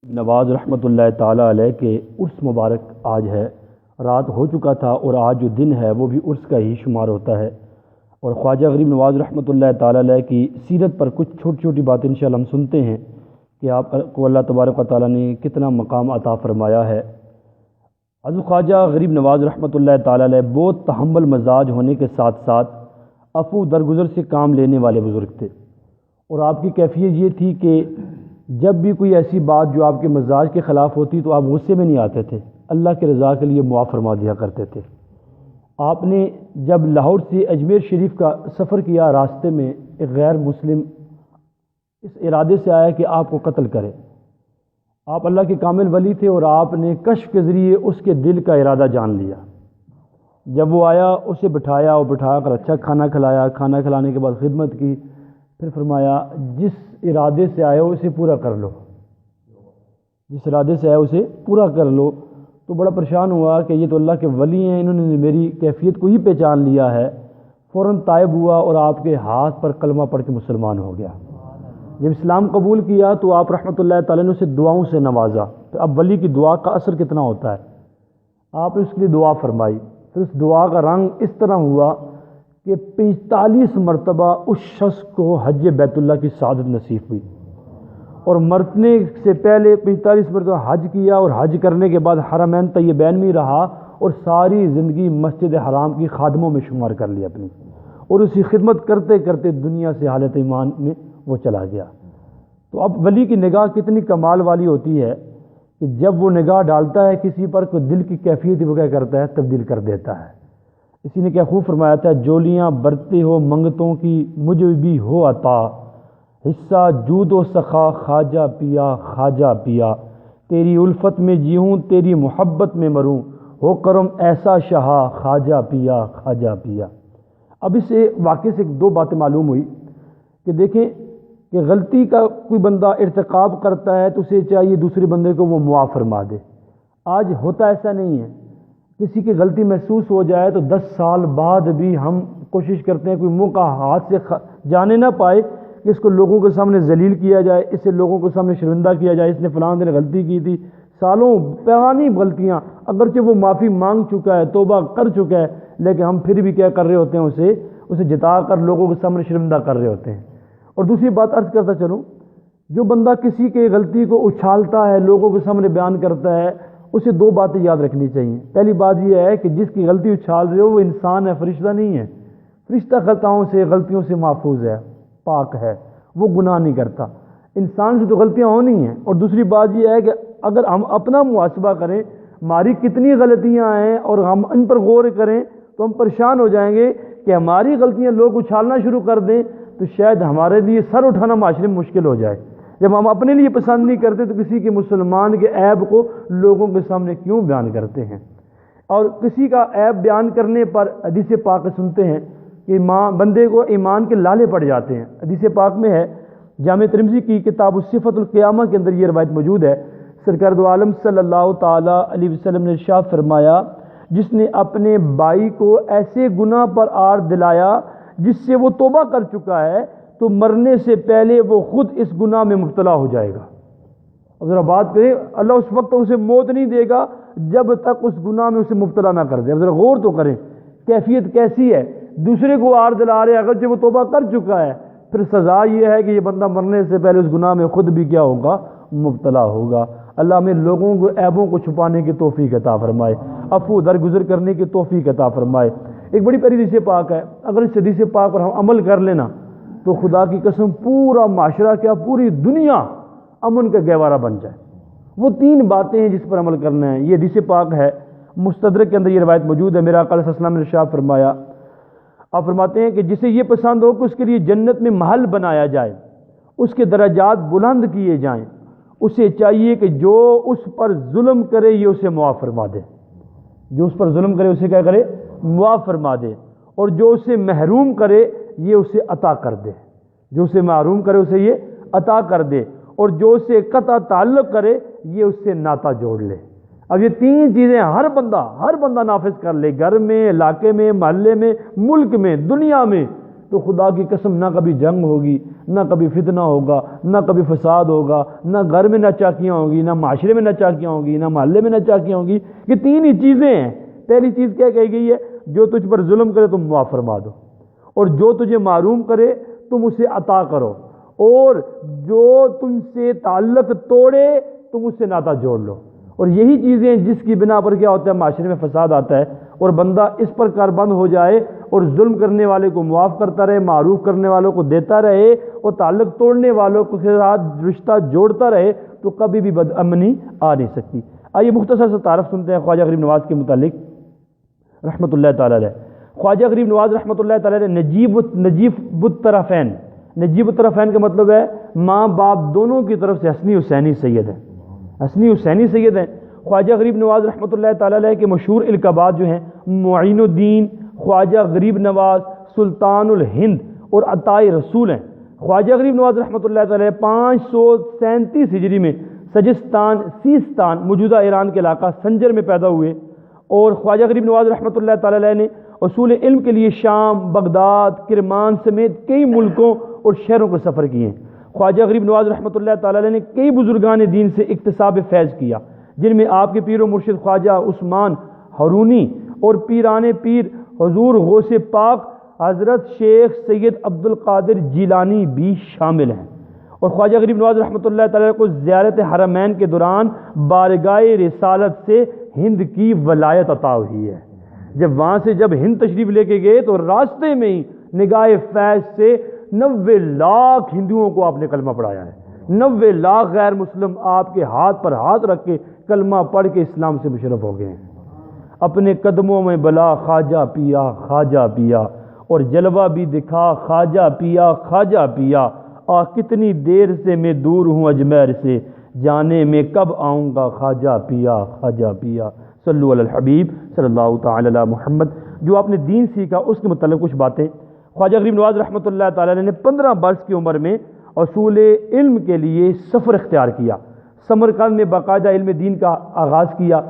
نواز رحمۃ اللہ تعالیٰ علیہ کے عرس مبارک آج ہے۔ رات ہو چکا تھا اور آج جو دن ہے وہ بھی عرس کا ہی شمار ہوتا ہے، اور خواجہ غریب نواز رحمۃ اللہ تعالیٰ علیہ کی سیرت پر کچھ چھوٹی چھوٹی باتیں انشاءاللہ ہم سنتے ہیں کہ آپ کو اللہ تبارک و تعالیٰ نے کتنا مقام عطا فرمایا ہے۔ حضرت خواجہ غریب نواز رحمۃ اللہ تعالیٰ علیہ بہت تحمل مزاج ہونے کے ساتھ ساتھ عفو درگزر سے کام لینے والے بزرگ تھے، اور آپ کی کیفیت یہ تھی کہ جب بھی کوئی ایسی بات جو آپ کے مزاج کے خلاف ہوتی تو آپ غصے میں نہیں آتے تھے، اللہ کے رضا کے لیے معاف فرما دیا کرتے تھے۔ آپ نے جب لاہور سے اجمیر شریف کا سفر کیا، راستے میں ایک غیر مسلم اس ارادے سے آیا کہ آپ کو قتل کرے۔ آپ اللہ کے کامل ولی تھے اور آپ نے کشف کے ذریعے اس کے دل کا ارادہ جان لیا۔ جب وہ آیا اسے بٹھایا اور بٹھا کر اچھا کھانا کھلایا، کھانا کھلانے کے بعد خدمت کی، پھر فرمایا جس ارادے سے آئے ہو اسے پورا کر لو، جس ارادے سے آئے اسے پورا کر لو۔ تو بڑا پریشان ہوا کہ یہ تو اللہ کے ولی ہیں، انہوں نے میری کیفیت کو ہی پہچان لیا ہے۔ فوراً طائب ہوا اور آپ کے ہاتھ پر کلمہ پڑھ کے مسلمان ہو گیا۔ جب اسلام قبول کیا تو آپ رحمۃ اللہ تعالیٰ نے اسے دعاؤں سے نوازا۔ تو اب ولی کی دعا کا اثر کتنا ہوتا ہے، آپ نے اس کے لیے دعا فرمائی، پھر اس دعا کا رنگ اس طرح ہوا کہ 45 مرتبہ اس شخص کو حج بیت اللہ کی سعادت نصیب ہوئی، اور مرنے سے پہلے 45 مرتبہ حج کیا، اور حج کرنے کے بعد حرمین طیبین میں رہا، اور ساری زندگی مسجد حرام کی خادموں میں شمار کر لیا اپنی، اور اسی خدمت کرتے کرتے دنیا سے حالت ایمان میں وہ چلا گیا۔ تو اب ولی کی نگاہ کتنی کمال والی ہوتی ہے کہ جب وہ نگاہ ڈالتا ہے کسی پر، کوئی دل کی کیفیت وہ کیا کرتا ہے، تبدیل کر دیتا ہے۔ اسی نے کیا خوب فرمایا تھا، جولیاں برتے ہو منگتوں کی مجھ بھی ہو عطا، حصہ جود و سخا خواجہ پیا خواجہ پیا، تیری الفت میں جیوں تیری محبت میں مروں، ہو کرم ایسا شہا خواجہ پیا خواجہ پیا۔ اب اس واقعے سے دو باتیں معلوم ہوئی کہ دیکھیں کہ غلطی کا کوئی بندہ ارتکاب کرتا ہے تو اسے چاہیے دوسرے بندے کو وہ معاف فرما دے۔ آج ہوتا ایسا نہیں ہے، کسی کی غلطی محسوس ہو جائے تو 10 سال بعد بھی ہم کوشش کرتے ہیں کوئی موقع ہاتھ سے جانے نہ پائے کہ اس کو لوگوں کے سامنے ذلیل کیا جائے، اسے لوگوں کے سامنے شرمندہ کیا جائے، اس نے فلاں دن غلطی کی تھی۔ سالوں پرانی غلطیاں، اگرچہ وہ معافی مانگ چکا ہے، توبہ کر چکا ہے، لیکن ہم پھر بھی کیا کر رہے ہوتے ہیں، اسے جتا کر لوگوں کے سامنے شرمندہ کر رہے ہوتے ہیں۔ اور دوسری بات عرض کرتا چلوں، جو بندہ کسی کی غلطی کو اچھالتا ہے، لوگوں کے سامنے بیان کرتا ہے، اسے دو باتیں یاد رکھنی چاہیے۔ پہلی بات یہ ہے کہ جس کی غلطی اچھال رہے ہو وہ انسان ہے، فرشتہ نہیں ہے۔ فرشتہ خطاؤں سے، غلطیوں سے محفوظ ہے، پاک ہے، وہ گناہ نہیں کرتا۔ انسان سے تو غلطیاں ہونی ہیں۔ اور دوسری بات یہ ہے کہ اگر ہم اپنا محاسبہ کریں ہماری کتنی غلطیاں ہیں اور ہم ان پر غور کریں تو ہم پریشان ہو جائیں گے کہ ہماری غلطیاں لوگ اچھالنا شروع کر دیں تو شاید ہمارے لیے سر اٹھانا معاشرے میں مشکل ہو جائے۔ جب ہم اپنے لیے پسند نہیں کرتے تو کسی کے مسلمان کے عیب کو لوگوں کے سامنے کیوں بیان کرتے ہیں؟ اور کسی کا عیب بیان کرنے پر حدیث پاک سنتے ہیں کہ بندے کو ایمان کے لالے پڑ جاتے ہیں۔ حدیث پاک میں ہے، جامع ترمذی کی کتاب الصفۃ القیامہ کے اندر یہ روایت موجود ہے، سرکار دو عالم صلی اللہ تعالیٰ علیہ وسلم نے ارشاد فرمایا، جس نے اپنے بھائی کو ایسے گناہ پر آڑ دلایا جس سے وہ توبہ کر چکا ہے تو مرنے سے پہلے وہ خود اس گناہ میں مبتلا ہو جائے گا۔ اب ذرا بات کریں، اللہ اس وقت اسے موت نہیں دے گا جب تک اس گناہ میں اسے مبتلا نہ کر دے۔ اب ذرا غور تو کریں کیفیت کیسی ہے، دوسرے کو آڑ دلا رہے، اگر جب وہ توبہ کر چکا ہے پھر سزا یہ ہے کہ یہ بندہ مرنے سے پہلے اس گناہ میں خود بھی کیا ہوگا، مبتلا ہوگا۔ اللہ ہمیں لوگوں کو عیبوں کو چھپانے کی توفیق عطا فرمائے، عفو درگزر کرنے کی توفیق عطا فرمائے۔ ایک بڑی پیاری حدیث پاک ہے، اگر اس حدیث پاک پر ہم عمل کر لینا تو خدا کی قسم پورا معاشرہ کیا پوری دنیا امن کا گہوارہ بن جائے۔ وہ 3 باتیں ہیں جس پر عمل کرنا ہے۔ یہ حدیث پاک ہے، مستدرک کے اندر یہ روایت موجود ہے، میرا آقا صلی اللہ علیہ وسلم نے ارشاد فرمایا، آپ فرماتے ہیں کہ جسے یہ پسند ہو کہ اس کے لیے جنت میں محل بنایا جائے، اس کے درجات بلند کیے جائیں، اسے چاہیے کہ جو اس پر ظلم کرے یہ اسے معاف فرما دے، جو اس پر ظلم کرے اسے کیا کرے، معاف فرما دے، اور جو اسے محروم کرے یہ اسے عطا کر دے، جو اسے محروم کرے اسے یہ عطا کر دے، اور جو اسے قطع تعلق کرے یہ اس سے ناطہ جوڑ لے۔ اب یہ 3 چیزیں ہر بندہ نافذ کر لے، گھر میں، علاقے میں، محلے میں، ملک میں، دنیا میں، تو خدا کی قسم نہ کبھی جنگ ہوگی، نہ کبھی فتنہ ہوگا، نہ کبھی فساد ہوگا، نہ گھر میں ناچاکیاں ہوں گی، نہ معاشرے میں ناچاکیاں ہوں گی، نہ محلے میں ناچاکیاں ہوں گی۔ یہ تین ہی چیزیں ہیں۔ پہلی چیز کیا کہی گئی ہے؟ جو تجھ پر ظلم کرے تم معاف فرما دو، اور جو تجھے محروم کرے تم اسے عطا کرو، اور جو تم سے تعلق توڑے تم اس سے ناطہ جوڑ لو۔ اور یہی چیزیں جس کی بنا پر کیا ہوتا ہے؟ معاشرے میں فساد آتا ہے، اور بندہ اس پر کاربند ہو جائے اور ظلم کرنے والے کو معاف کرتا رہے، معروف کرنے والوں کو دیتا رہے، اور تعلق توڑنے والوں کے ساتھ رشتہ جوڑتا رہے، تو کبھی بھی بد امنی آ نہیں سکتی۔ آئیے مختصر سے تعارف سنتے ہیں خواجہ غریب نواز کے متعلق رحمۃ اللہ تعالی علیہ۔ خواجہ غریب نواز رحمۃ اللہ تعالی علیہ نجیب الطرفین، نجیب الطرفین کا مطلب ہے ماں باپ دونوں کی طرف سے حسنی حسینی سید ہیں، حسنی حسینی سید ہیں۔ خواجہ غریب نواز رحمۃ اللہ تعالی علیہ کے مشہور القابات جو ہیں معین الدین، خواجہ غریب نواز، سلطان الہند اور عطائے رسول ہیں۔ خواجہ غریب نواز رحمۃ اللہ تعالی علیہ 537 ہجری میں سیستان موجودہ ایران کے علاقہ سنجر میں پیدا ہوئے، اور خواجہ غریب نواز رحمۃ اللہ تعالی علیہ نے اصول علم کے لیے شام، بغداد، کرمان سمیت کئی ملکوں اور شہروں کا سفر کیے ہیں۔ خواجہ غریب نواز رحمۃ اللہ تعالی علیہ نے کئی بزرگان دین سے اکتساب فیض کیا، جن میں آپ کے پیر و مرشد خواجہ عثمان ہارونی اور پیران پیر حضور غوث پاک حضرت شیخ سید عبد القادر جیلانی بھی شامل ہیں۔ اور خواجہ غریب نواز رحمۃ اللہ تعالی کو زیارت حرمین کے دوران بارگاہ رسالت سے ہند کی ولایت عطا ہوئی ہے۔ جب ہند تشریف لے کے گئے تو راستے میں ہی نگاہ فیض سے 90 لاکھ ہندوؤں کو آپ نے کلمہ پڑھایا ہے۔ 90 لاکھ غیر مسلم آپ کے ہاتھ پر ہاتھ رکھ کے کلمہ پڑھ کے اسلام سے مشرف ہو گئے ہیں۔ اپنے قدموں میں بلا خواجہ پیا خواجہ پیا، اور جلوہ بھی دکھا خواجہ پیا خواجہ پیا، کتنی دیر سے میں دور ہوں اجمیر سے، جانے میں کب آؤں گا خواجہ پیا خواجہ پیا۔ صلو علی الحبیب صلی اللہ تعالی علی محمد۔ جو آپ نے دین سیکھا اس کے متعلق کچھ باتیں۔ خواجہ غریب نواز رحمۃ اللہ تعالی نے 15 برس کی عمر میں اصول علم کے لیے سفر اختیار کیا۔ سمرقند میں باقاعدہ علم دین کا آغاز کیا،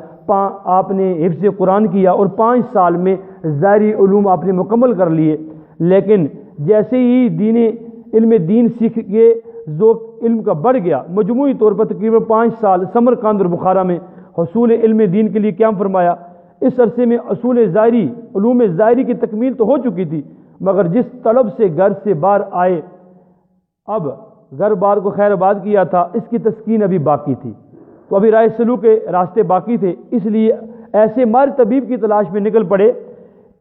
آپ نے حفظ قرآن کیا، اور 5 سال میں ظاہری علوم آپ نے مکمل کر لیے۔ لیکن جیسے ہی علم دین سیکھ کے ذوق علم کا بڑھ گیا، مجموعی طور پر تقریباً 5 سال سمرقند اور بخارا میں حصول علم دین کے لیے قیام فرمایا۔ اس عرصے میں اصول ظاہری، علوم ظاہری کی تکمیل تو ہو چکی تھی، مگر جس طلب سے گھر سے باہر آئے، اب گھر بار کو خیر آباد کیا تھا، اس کی تسکین ابھی باقی تھی، تو ابھی رائے سلوک کے راستے باقی تھے۔ اس لیے ایسے ماہر طبیب کی تلاش میں نکل پڑے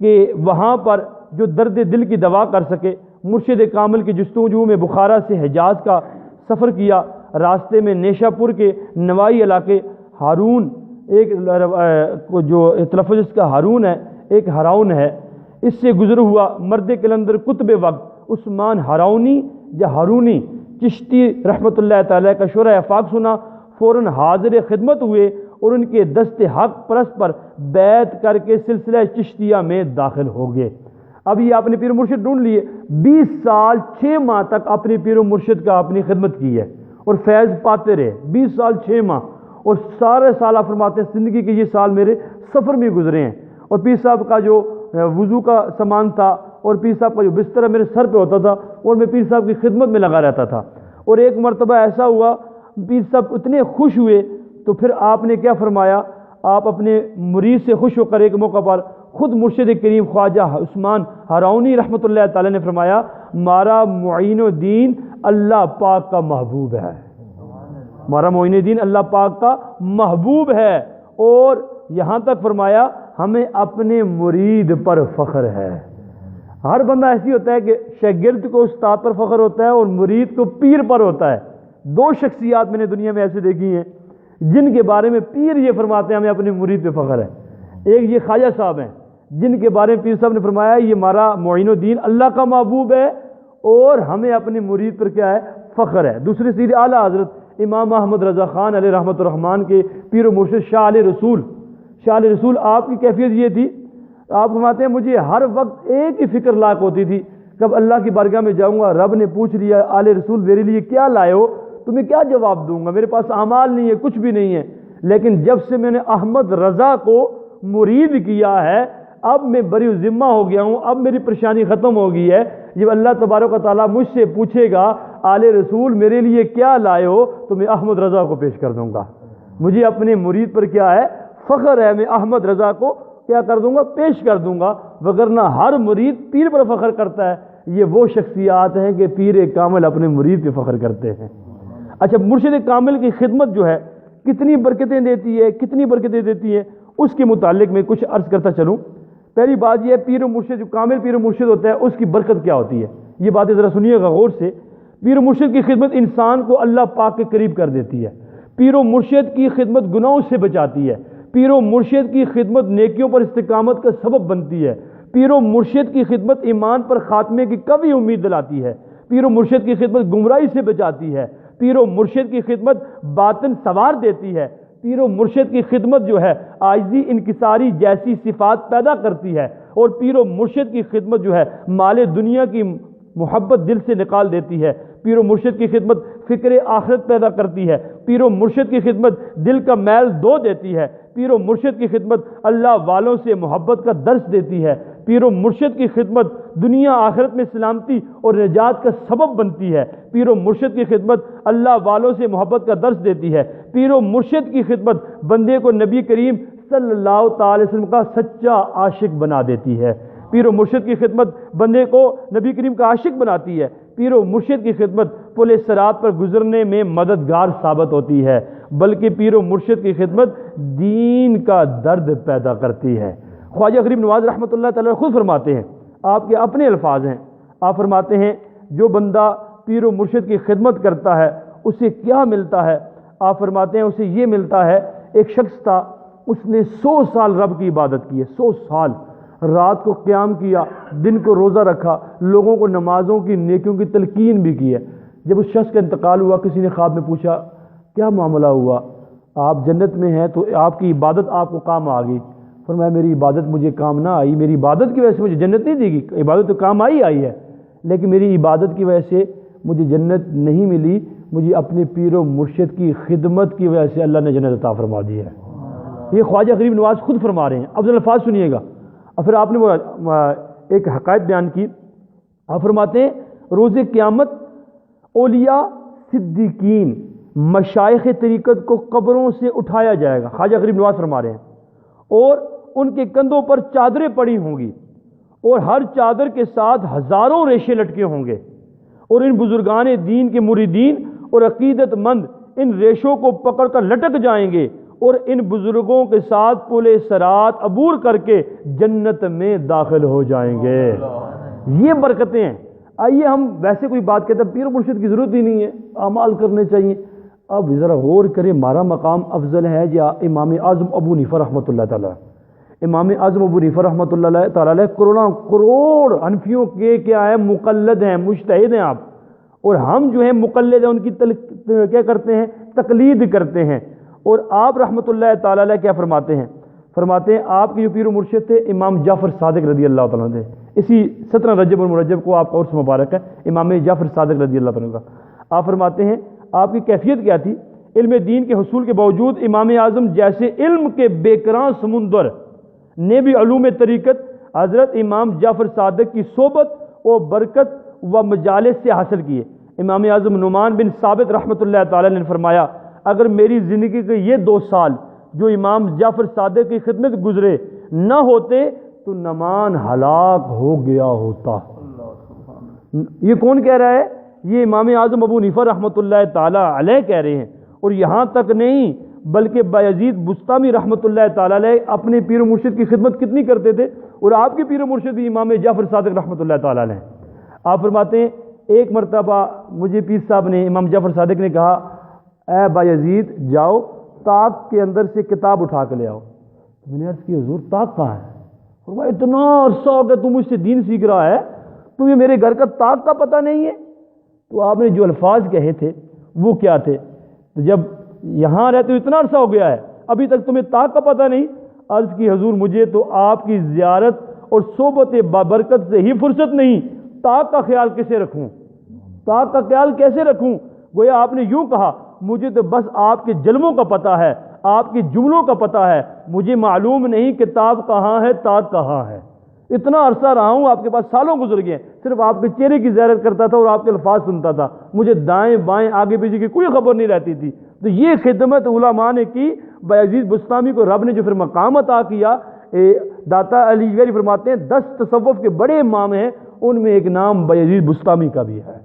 کہ وہاں پر جو درد دل کی دوا کر سکے۔ مرشد کامل کی جستجو میں بخارا سے حجاز کا سفر کیا۔ راستے میں نیشا پور کے نوائی علاقے ہارون، ایک جو تلفظ اس کا ہارون ہے، ایک ہراؤن ہے، اس سے گزر ہوا۔ مرد کلندر کتب وقت عثمان ہراؤنی یا ہارونی چشتی رحمۃ اللہ تعالیٰ کا شرح افاق سنا، فوراً حاضر خدمت ہوئے اور ان کے دست حق پرست پر بیعت کر کے سلسلہ چشتیہ میں داخل ہو گئے۔ اب یہ اپنے پیر و مرشد ڈھونڈ لیے۔ 20 سال 6 ماہ تک اپنے پیر و مرشد کا اپنی خدمت کی ہے اور فیض پاتے رہے۔ 20 سال 6 ماہ، اور سارے سال آپ فرماتے ہیں زندگی کے یہ سال میرے سفر میں گزرے ہیں۔ اور پیر صاحب کا جو وضو کا سامان تھا اور پیر صاحب کا جو بستر میرے سر پہ ہوتا تھا، اور میں پیر صاحب کی خدمت میں لگا رہتا تھا۔ اور ایک مرتبہ ایسا ہوا، پیر صاحب اتنے خوش ہوئے تو پھر آپ نے کیا فرمایا، آپ اپنے مرید سے خوش ہو کر ایک موقع پر خود مرشد کریم خواجہ عثمان ہراؤنی رحمۃ اللہ تعالی نے فرمایا، ہمارا معین الدین اللہ پاک کا محبوب ہے، ہمارا معین الدین اللہ پاک کا محبوب ہے۔ اور یہاں تک فرمایا ہمیں اپنے مرید پر فخر ہے۔ ہر بندہ ایسی ہوتا ہے کہ شاگرد کو استاد پر فخر ہوتا ہے اور مرید کو پیر پر ہوتا ہے۔ 2 شخصیات میں نے دنیا میں ایسے دیکھی ہیں جن کے بارے میں پیر یہ فرماتے ہیں ہمیں اپنے مرید پہ فخر ہے۔ ایک یہ خواجہ صاحب ہیں جن کے بارے میں پیر صاحب نے فرمایا یہ ہمارا معین الدین اللہ کا محبوب ہے اور ہمیں اپنے مرید پر کیا ہے، فخر ہے۔ دوسری سیدھی اعلیٰ حضرت امام احمد رضا خان علیہ رحمۃ الرحمان کے پیر و مرشد شاہ علیہ رسول آپ کی کیفیت یہ تھی، آپ فرماتے ہیں مجھے ہر وقت ایک ہی فکر لاحق ہوتی تھی، کب اللہ کی بارگاہ میں جاؤں گا، رب نے پوچھ لیا آل رسول میرے لیے کیا لائے ہو، تمہیں کیا جواب دوں گا، میرے پاس اعمال نہیں ہے، کچھ بھی نہیں ہے۔ لیکن جب سے میں نے احمد رضا کو مرید کیا ہے، اب میں بری ذمہ ہو گیا ہوں، اب میری پریشانی ختم ہو گئی ہے۔ جب اللہ تبارک و تعالیٰ مجھ سے پوچھے گا آل رسول میرے لیے کیا لائے ہو، تو میں احمد رضا کو پیش کر دوں گا۔ مجھے اپنے مرید پر کیا ہے؟ فخر ہے، میں احمد رضا کو کیا کر دوں گا؟ پیش کر دوں گا۔ وگرنہ ہر مرید پیر پر فخر کرتا ہے۔ یہ وہ شخصیات ہیں کہ پیر کامل اپنے مرید پہ فخر کرتے ہیں۔ اچھا، مرشد کامل کی خدمت جو ہے کتنی برکتیں دیتی ہے، کتنی برکتیں دیتی ہے، اس کے متعلق میں کچھ عرض کرتا چلوں۔ پہلی بات یہ ہے، پیر و مرشد جو کامل پیر و مرشد ہوتا ہے اس کی برکت کیا ہوتی ہے، یہ باتیں ذرا سنیے گا غور سے۔ پیر و مرشد کی خدمت انسان کو اللہ پاک کے قریب کر دیتی ہے۔ پیر و مرشد کی خدمت گناہوں سے بچاتی ہے۔ پیر و مرشد کی خدمت نیکیوں پر استقامت کا سبب بنتی ہے۔ پیر و مرشد کی خدمت ایمان پر خاتمے کی کبھی امید دلاتی ہے۔ پیر و مرشد کی خدمت گمراہی سے بچاتی ہے۔ پیر و مرشد کی خدمت باطن سوار دیتی ہے۔ پیر و مرشد کی خدمت جو ہے عاجزی انکساری جیسی صفات پیدا کرتی ہے، اور پیر و مرشد کی خدمت جو ہے مال دنیا کی محبت دل سے نکال دیتی ہے۔ پیر و مرشد کی خدمت فکر آخرت پیدا کرتی ہے۔ پیر و مرشد کی خدمت دل کا میل دھو دیتی ہے۔ پیر و مرشد کی خدمت اللہ والوں سے محبت کا درس دیتی ہے۔ پیر و مرشد کی خدمت دنیا آخرت میں سلامتی اور نجات کا سبب بنتی ہے۔ پیر و مرشد کی خدمت اللہ والوں سے محبت کا درس دیتی ہے۔ پیر و مرشد کی خدمت بندے کو نبی کریم صلی اللہ تعالی وسلم کا سچا عاشق بنا دیتی ہے۔ پیر و مرشد کی خدمت بندے کو نبی کریم کا عاشق بناتی ہے۔ پیر و مرشد کی خدمت پل صراط پر گزرنے میں مددگار ثابت ہوتی ہے، بلکہ پیر و مرشد کی خدمت دین کا درد پیدا کرتی ہے۔ خواجہ غریب نواز رحمۃ اللہ تعالی خود فرماتے ہیں، آپ کے اپنے الفاظ ہیں، آپ فرماتے ہیں جو بندہ پیر و مرشد کی خدمت کرتا ہے اسے کیا ملتا ہے؟ آپ فرماتے ہیں اسے یہ ملتا ہے، ایک شخص تھا، اس نے 100 سال رب کی عبادت کی ہے، 100 سال رات کو قیام کیا، دن کو روزہ رکھا، لوگوں کو نمازوں کی نیکیوں کی تلقین بھی کی ہے۔ جب اس شخص کا انتقال ہوا، کسی نے خواب میں پوچھا کیا معاملہ ہوا؟ آپ جنت میں ہیں تو آپ کی عبادت آپ کو کام آ گئی۔ فرمایا میری عبادت مجھے کام نہ آئی، میری عبادت کی وجہ سے مجھے جنت نہیں دی گئی، عبادت تو کام آئی ہے، لیکن میری عبادت کی وجہ سے مجھے جنت نہیں ملی، مجھے اپنے پیر و مرشد کی خدمت کی وجہ سے اللہ نے جنت عطا فرما دی ہے۔ یہ خواجہ غریب نواز خود فرما رہے ہیں۔ اب الفاظ سنیے گا، اور پھر آپ نے وہ ایک حقائق بیان کی۔ آپ فرماتے ہیں روز قیامت اولیاء صدیقین مشائخ طریقت کو قبروں سے اٹھایا جائے گا، خواجہ غریب نواز فرما رہے ہیں، اور ان کے کندھوں پر چادریں پڑی ہوں گی، اور ہر چادر کے ساتھ ہزاروں ریشے لٹکے ہوں گے، اور ان بزرگان دین کے مریدین اور عقیدت مند ان ریشوں کو پکڑ کر لٹک جائیں گے، اور ان بزرگوں کے ساتھ پل صراط عبور کر کے جنت میں داخل ہو جائیں گے۔ یہ برکتیں ہیں۔ آئیے ہم ویسے کوئی بات کہتے ہیں پیر و مرشد کی ضرورت ہی نہیں ہے، اعمال کرنے چاہیے۔ اب ذرا غور کریں، ہمارا مقام افضل ہے یا امام اعظم ابو حنیفہ رحمۃ اللہ تعالیٰ؟ امام اعظم ابو حنیفہ رحمۃ اللہ تعالیٰ کروڑ حنفیوں کے کیا ہے مقلد ہیں، مجتہد ہیں آپ، اور ہم جو ہیں مقلد ہیں، ان کی کیا کرتے ہیں؟ تقلید کرتے ہیں۔ اور آپ رحمۃ اللہ تعالیٰ علیہ کیا فرماتے ہیں؟ فرماتے ہیں آپ کے جو پیر و مرشد تھے امام جعفر صادق رضی اللہ تعالیٰ تھے۔ اسی 17 رجب المرجب کو آپ کا عرس مبارک ہے، امام جعفر صادق رضی اللہ تعالیٰ کا۔ آپ فرماتے ہیں آپ کی کیفیت کیا تھی؟ علم دین کے حصول کے باوجود امام اعظم جیسے علم کے بیکراں سمندر نے بھی علوم طریقت حضرت امام جعفر صادق کی صحبت و برکت و مجالس سے حاصل کیے۔ امام اعظم نعمان بن ثابت رحمۃ اللہ تعالی نے فرمایا اگر میری زندگی کے یہ 2 سال جو امام جعفر صادق کی خدمت گزرے نہ ہوتے تو نعمان ہلاک ہو گیا ہوتا۔ یہ کون کہہ رہا ہے؟ یہ امام اعظم ابو حنیفہ رحمۃ اللہ تعالی علیہ کہہ رہے ہیں۔ اور یہاں تک نہیں بلکہ بایزید بستامی رحمۃ اللہ تعالی علیہ اپنے پیر و مرشد کی خدمت کتنی کرتے تھے، اور آپ کے پیر و مرشد بھی امام جعفر صادق رحمۃ اللہ تعالی علیہ۔ آپ فرماتے ہیں ایک مرتبہ مجھے پیر صاحب نے امام جعفر صادق نے کہا اے بایزید جاؤ طاق کے اندر سے کتاب اٹھا کے لے آؤ۔ میں نے عرض کی حضور طاق کہاں ہے؟ فرمایا اتنا عرصہ ہو گیا تم مجھ سے دین سیکھ رہا ہے، تمہیں میرے گھر کا طاق کا پتہ نہیں ہے؟ تو آپ نے جو الفاظ کہے تھے وہ کیا تھے؟ تو جب یہاں رہتے اتنا عرصہ ہو گیا ہے ابھی تک تمہیں طاق کا پتہ نہیں؟ عرض کی حضور مجھے تو آپ کی زیارت اور صحبت بابرکت سے ہی فرصت نہیں، طاق کا خیال کیسے رکھوں؟ طاق کا خیال کیسے رکھوں؟ گویا آپ نے یوں کہا مجھے تو بس آپ کے جلووں کا پتہ ہے، آپ کے جملوں کا پتہ ہے، مجھے معلوم نہیں کتاب کہاں ہے تا کہاں ہے، اتنا عرصہ رہا ہوں آپ کے پاس، سالوں گزر گئے، صرف آپ کے چہرے کی زیارت کرتا تھا اور آپ کے الفاظ سنتا تھا، مجھے دائیں بائیں آگے پیچھے کی کوئی خبر نہیں رہتی تھی۔ تو یہ خدمت علماء نے کی۔ بایزید بستامی کو رب نے جو پھر مقام عطا کیا، داتا علی گری فرماتے ہیں 10 تصوف کے بڑے امام ہیں، ان میں ایک نام بایزید بستامی کا بھی ہے۔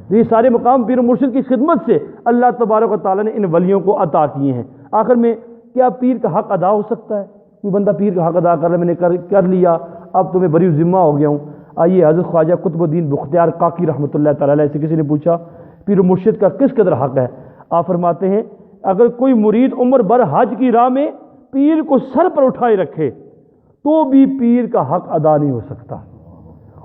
یہ سارے مقام پیر و مرشد کی خدمت سے اللہ تبارک و تعالیٰ نے ان ولیوں کو عطا کیے ہیں۔ آخر میں کیا پیر کا حق ادا ہو سکتا ہے؟ کوئی بندہ پیر کا حق ادا کر رہا ہے، میں نے کر لیا، اب تو میں بری ذمہ ہو گیا ہوں۔ آئیے حضرت خواجہ قطب الدین بختیار کاکی رحمۃ اللہ تعالیٰ علیہ سے کسی نے پوچھا پیر و مرشد کا کس قدر حق ہے؟ آپ فرماتے ہیں اگر کوئی مرید عمر بھر حج کی راہ میں پیر کو سر پر اٹھائے رکھے تو بھی پیر کا حق ادا نہیں ہو سکتا۔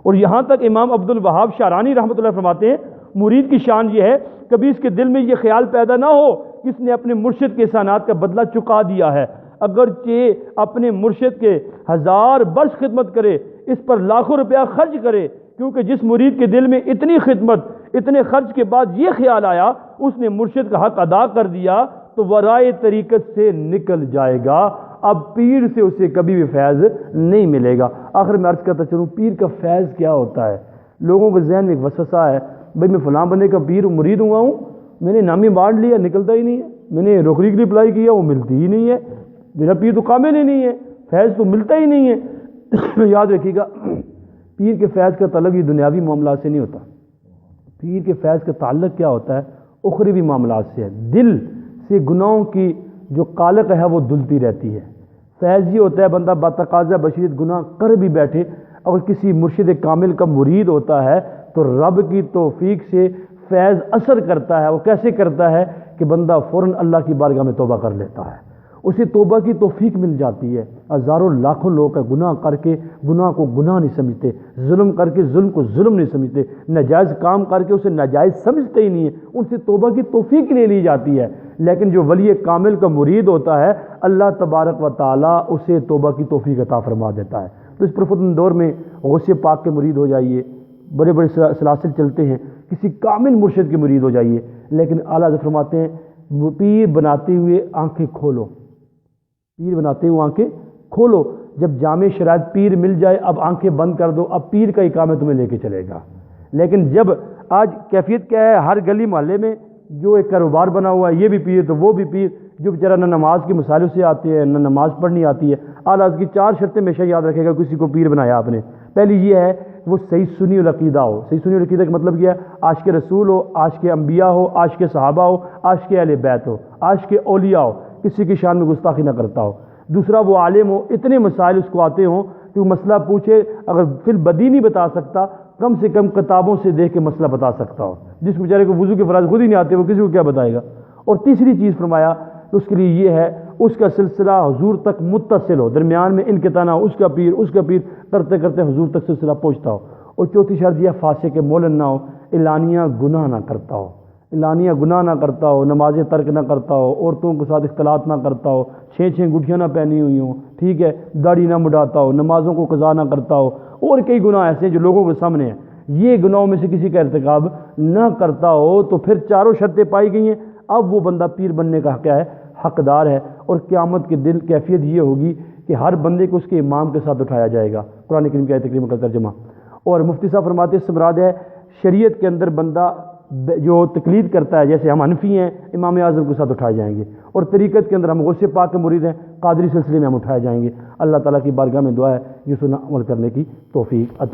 اور یہاں تک امام عبد الوہاب شعرانی رحمۃ اللہ فرماتے ہیں مرید کی شان یہ ہے کبھی اس کے دل میں یہ خیال پیدا نہ ہو کہ اس نے اپنے مرشد کے احسانات کا بدلہ چکا دیا ہے، اگرچہ اپنے مرشد کے 1000 برس خدمت کرے، اس پر لاکھوں روپیہ خرچ کرے، کیونکہ جس مرید کے دل میں اتنی خدمت اتنے خرچ کے بعد یہ خیال آیا اس نے مرشد کا حق ادا کر دیا تو ورائے طریقت سے نکل جائے گا، اب پیر سے اسے کبھی بھی فیض نہیں ملے گا۔ آخر میں عرض کرتا چلوں پیر کا فیض کیا ہوتا ہے؟ لوگوں کے ذہن میں ایک وسوسہ ہے، بھئی میں فلاں بندے کا پیر مرید ہوا ہوں، میں نے نامی بانٹ لیا نکلتا ہی نہیں ہے، میں نے نوکری کے لیے اپلائی کیا وہ ملتی ہی نہیں ہے، میرا پیر تو کامل ہی نہیں ہے، فیض تو ملتا ہی نہیں ہے۔ یاد رکھیے گا پیر کے فیض کا تعلق یہ دنیاوی معاملات سے نہیں ہوتا، پیر کے فیض کا تعلق کیا ہوتا ہے؟ اخروی معاملات سے ہے، دل سے گناہوں کی جو قالق ہے وہ دھلتی رہتی ہے۔ فیض یہ ہوتا ہے بندہ بتقاضا بشریت گناہ کر بھی بیٹھے، اگر کسی مرشد کامل کا مرید ہوتا ہے تو رب کی توفیق سے فیض اثر کرتا ہے۔ وہ کیسے کرتا ہے کہ بندہ فوراً اللہ کی بارگاہ میں توبہ کر لیتا ہے، اسے توبہ کی توفیق مل جاتی ہے۔ ہزاروں لاکھوں لوگ گناہ کر کے گناہ کو گناہ نہیں سمجھتے، ظلم کر کے ظلم کو ظلم نہیں سمجھتے، ناجائز کام کر کے اسے ناجائز سمجھتے ہی نہیں ہیں، ان سے توبہ کی توفیق نہیں لی جاتی ہے۔ لیکن جو ولی کامل کا مرید ہوتا ہے اللہ تبارک و تعالیٰ اسے توبہ کی توفیق عطا فرما دیتا ہے۔ تو اس پرفتن دور میں غوث پاک کے مرید ہو جائیے، بڑے بڑے سلاسل چلتے ہیں، کسی کامل مرشد کے مرید ہو جائیے، لیکن اعلیٰ حضرت فرماتے ہیں پیر بناتے ہوئے آنکھیں کھولو، پیر بناتے ہوئے آنکھیں کھولو، جب جامع شرائط پیر مل جائے اب آنکھیں بند کر دو، اب پیر کا اقامہ تمہیں لے کے چلے گا۔ لیکن جب آج کیفیت کیا ہے، ہر گلی محلے میں جو ایک کاروبار بنا ہوا ہے، یہ بھی پیر تو وہ بھی پیر، جو بیچارہ نہ نماز کے مسائل سے آتی ہے نہ نماز پڑھنی آتی ہے۔ اعلیٰ حضرت کی 4 شرطیں ہمیشہ یاد رکھے گا کسی کو پیر بنایا آپ نے۔ پہلی یہ ہے وہ صحیح سنی العقیدہ ہو۔ صحیح سنی العقیدہ کا مطلب کیا ہے؟ عاشق رسول ہو، عاشق انبیاء ہو، عاشق صحابہ ہو، عاشق اہل بیت ہو، عاشق اولیاء ہو، کسی کی شان میں گستاخی نہ کرتا ہو۔ دوسرا وہ عالم ہو، اتنے مسائل اس کو آتے ہوں کہ وہ مسئلہ پوچھے، اگر فی البدی نہیں بتا سکتا کم سے کم کتابوں سے دیکھ کے مسئلہ بتا سکتا ہو۔ جس بیچارے کو وضو کے فرائض خود ہی نہیں آتے وہ کسی کو کیا بتائے گا۔ اور تیسری چیز فرمایا کہ اس کے لیے یہ ہے اس کا سلسلہ حضور تک متصل ہو، درمیان میں انقطاع نہ ہو، اس کا پیر کرتے کرتے حضور تک سلسلہ پہنچتا ہو۔ اور چوتھی شرط یہ فاسق مولن نہ ہو، اعلانیہ گناہ نہ کرتا ہو، اعلانیہ گناہ نہ کرتا ہو، نمازیں ترک نہ کرتا ہو، عورتوں کے ساتھ اختلاط نہ کرتا ہو، 6 گٹھیاں نہ پہنی ہوئی ہوں، ٹھیک ہے، داڑھی نہ مڈاتا ہو، نمازوں کو قضا نہ کرتا ہو، اور کئی گناہ ایسے ہیں جو لوگوں کے سامنے ہیں، یہ گناہوں میں سے کسی کا ارتکاب نہ کرتا ہو تو پھر 4 شرطیں پائی گئی ہیں، اب وہ بندہ پیر بننے کا کیا ہے؟ حقدار ہے۔ اور قیامت کے دن کیفیت یہ ہوگی کہ ہر بندے کو اس کے امام کے ساتھ اٹھایا جائے گا۔ قرآن کریم کی آیت کریمہ کا ترجمہ۔ اور مفتی صاحب فرماتے ہیں اس سے مراد ہے شریعت کے اندر بندہ جو تقلید کرتا ہے، جیسے ہم حنفی ہیں امام اعظم کے ساتھ اٹھائے جائیں گے، اور طریقت کے اندر ہم غوث پاک کے مرید ہیں قادری سلسلے میں ہم اٹھائے جائیں گے۔ اللہ تعالیٰ کی بارگاہ میں دعا ہے کہ اس پر عمل کرنے کی توفیق عطا